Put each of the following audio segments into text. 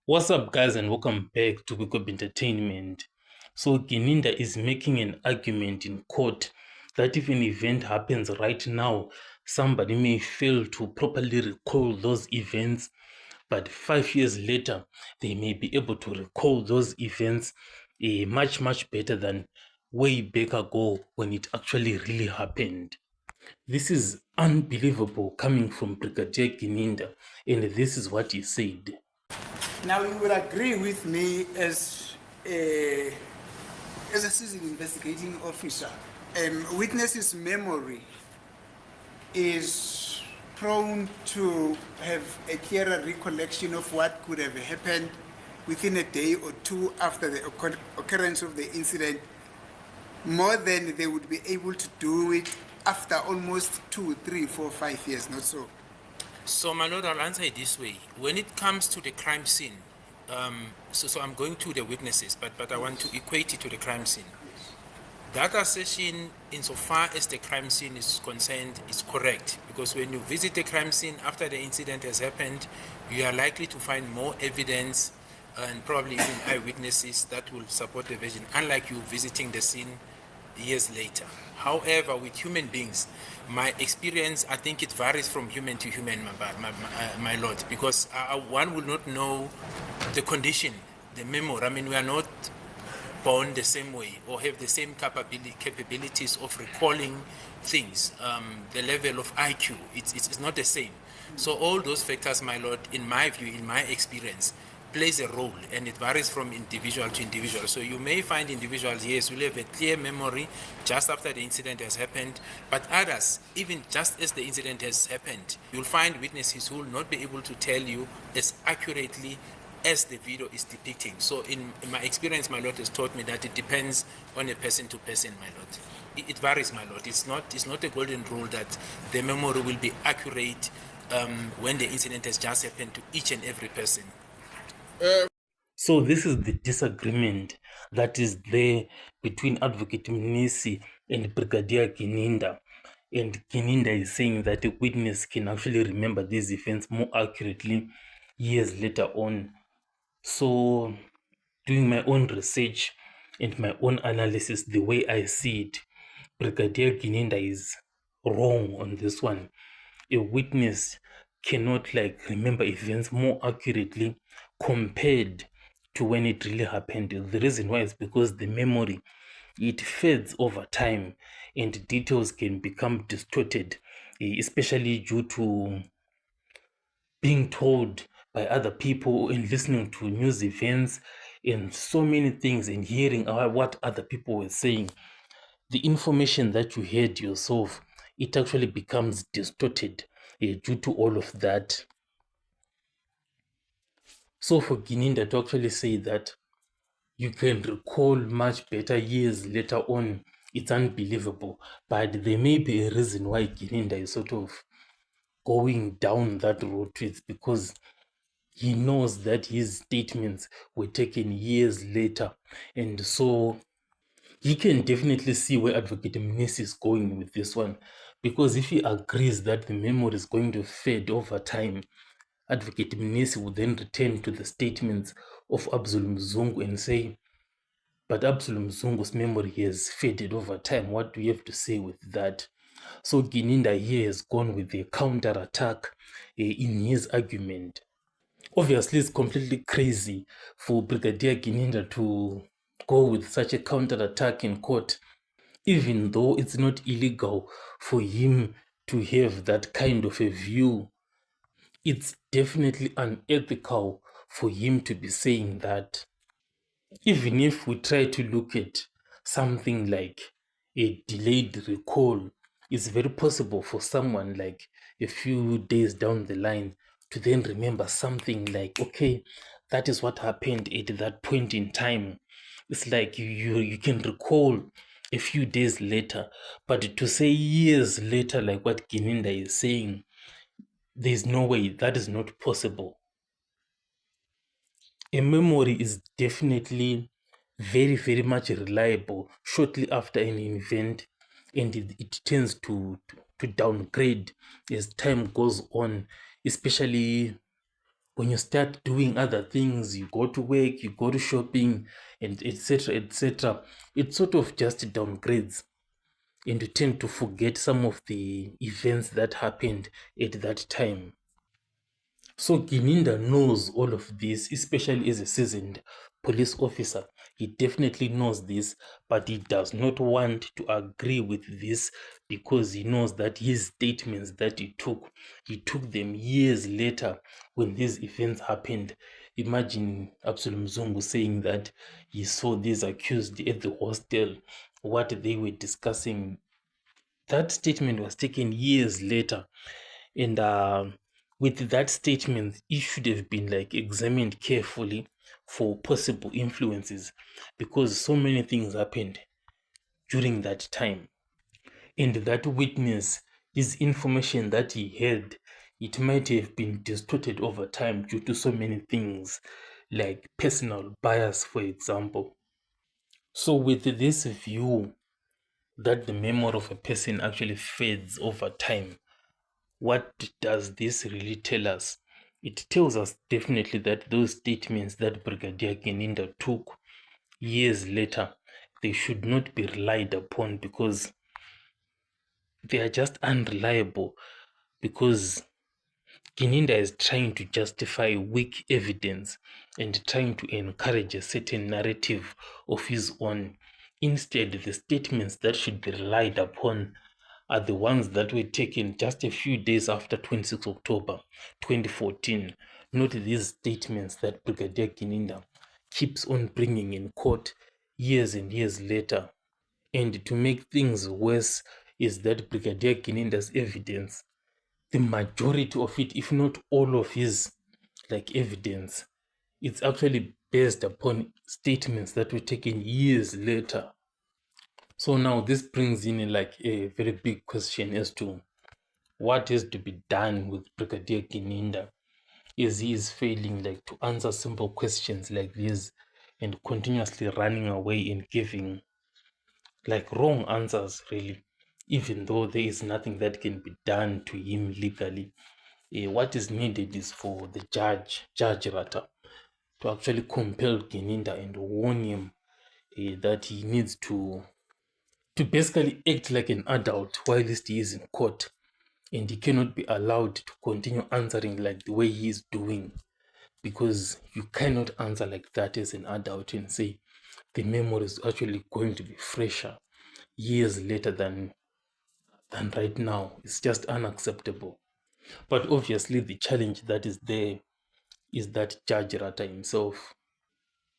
What's up, guys, and welcome back to Wake Up Entertainment. So, Gininda is making an argument in court that if an event happens right now, somebody may fail to properly recall those events, but 5 years later, they may be able to recall those events much better than way back ago when it actually really happened. This is unbelievable coming from Brigadier Gininda, and this is what he said. Now, you will agree with me as a seasoned investigating officer, witness's memory is prone to have a clearer recollection of what could have happened within a day or two after the occurrence of the incident, more than they would be able to do it after almost 2, 3, 4, 5 years, not so. So, my lord, I'll answer it this way. When it comes to the crime scene, so I'm going to the witnesses, but I want to equate it to the crime scene. That assertion, insofar as the crime scene is concerned, is correct, because when you visit the crime scene after the incident has happened, you are likely to find more evidence and probably even eyewitnesses that will support the version, unlike you visiting the scene years later. However, with human beings, my experience, I think it varies from human to human, my lord, because one will not know the condition, the memory. I mean, we are not born the same way or have the same capabilities of recalling things. The level of IQ, it's not the same. So all those factors, my lord, in my view, in my experience, plays a role, and it varies from individual to individual. So you may find individuals, yes, will have a clear memory just after the incident has happened, but others, even just as the incident has happened, you'll find witnesses who will not be able to tell you as accurately as the video is depicting. So in my experience, my lord has taught me that it depends on a person to person, my lord. It varies, my lord. It's not a golden rule that the memory will be accurate when the incident has just happened to each and every person. So this is the disagreement that is there between Advocate Mnisi and Brigadier Gininda. And Gininda is saying that a witness can actually remember these events more accurately years later on. So doing my own research and my own analysis, the way I see it, Brigadier Gininda is wrong on this one. A witness cannot remember events more accurately compared to when it really happened. The reason why is because the memory, it fades over time and details can become distorted, especially due to being told by other people and listening to news events and so many things and hearing what other people were saying. The information that you heard yourself, it actually becomes distorted due to all of that. So for Gininda to actually say that you can recall much better years later on, it's unbelievable. But there may be a reason why Gininda is sort of going down that road. It's because he knows that his statements were taken years later. And so he can definitely see where Advocate Mnisi is going with this one. Because if he agrees that the memory is going to fade over time, Advocate Mnisi would then return to the statements of Absolute Mzungu and say, but Absolute Mzungu's memory has faded over time. What do you have to say with that? So Gininda here has gone with a counter-attack in his argument. Obviously, it's completely crazy for Brigadier Gininda to go with such a counter-attack in court, even though it's not illegal for him to have that kind of a view. It's definitely unethical for him to be saying that. Even if we try to look at something like a delayed recall, it's very possible for someone like a few days down the line to then remember something like, okay, that is what happened at that point in time. It's like you can recall a few days later, but to say years later, like what Gininda is saying, there's no way. That is not possible. A memory is definitely very much reliable shortly after an event, and it tends to downgrade as time goes on, especially when you start doing other things, you go to work, you go to shopping, and etc., etc., it sort of just downgrades, and you tend to forget some of the events that happened at that time. So Gininda knows all of this, especially as a seasoned police officer. He definitely knows this, but he does not want to agree with this because he knows that his statements that he took them years later when these events happened. Imagine Absolute Mzungu saying that he saw these accused at the hostel, what they were discussing. That statement was taken years later, and with that statement, it should have been like examined carefully for possible influences, because so many things happened during that time. And that witness, his information that he had, it might have been distorted over time due to so many things, like personal bias, for example. So with this view that the memory of a person actually fades over time, what does this really tell us? It tells us definitely that those statements that Brigadier Gininda took years later, they should not be relied upon, because they are just unreliable, because Gininda is trying to justify weak evidence and trying to encourage a certain narrative of his own. Instead, the statements that should be relied upon are the ones that were taken just a few days after 26 October 2014, not these statements that Brigadier Gininda keeps on bringing in court years and years later. And to make things worse is that Brigadier Gininda's evidence, the majority of it, if not all of his evidence, it's actually based upon statements that were taken years later. So now this brings in a very big question as to what is to be done with Brigadier Gininda, is he is failing to answer simple questions like this and continuously running away and giving wrong answers, really, even though there is nothing that can be done to him legally. What is needed is for the Judge Rata, to actually compel Gininda and warn him that he needs to basically act like an adult while he is in court, and he cannot be allowed to continue answering like the way he is doing, because you cannot answer like that as an adult and say the memory is actually going to be fresher years later than right now. It's just unacceptable. But obviously the challenge that is there is that Judge Rata himself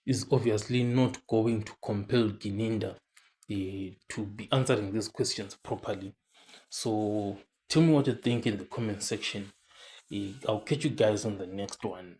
is obviously not going to compel Gininda to be answering these questions properly. So tell me what you think in the comment section. I'll catch you guys on the next one.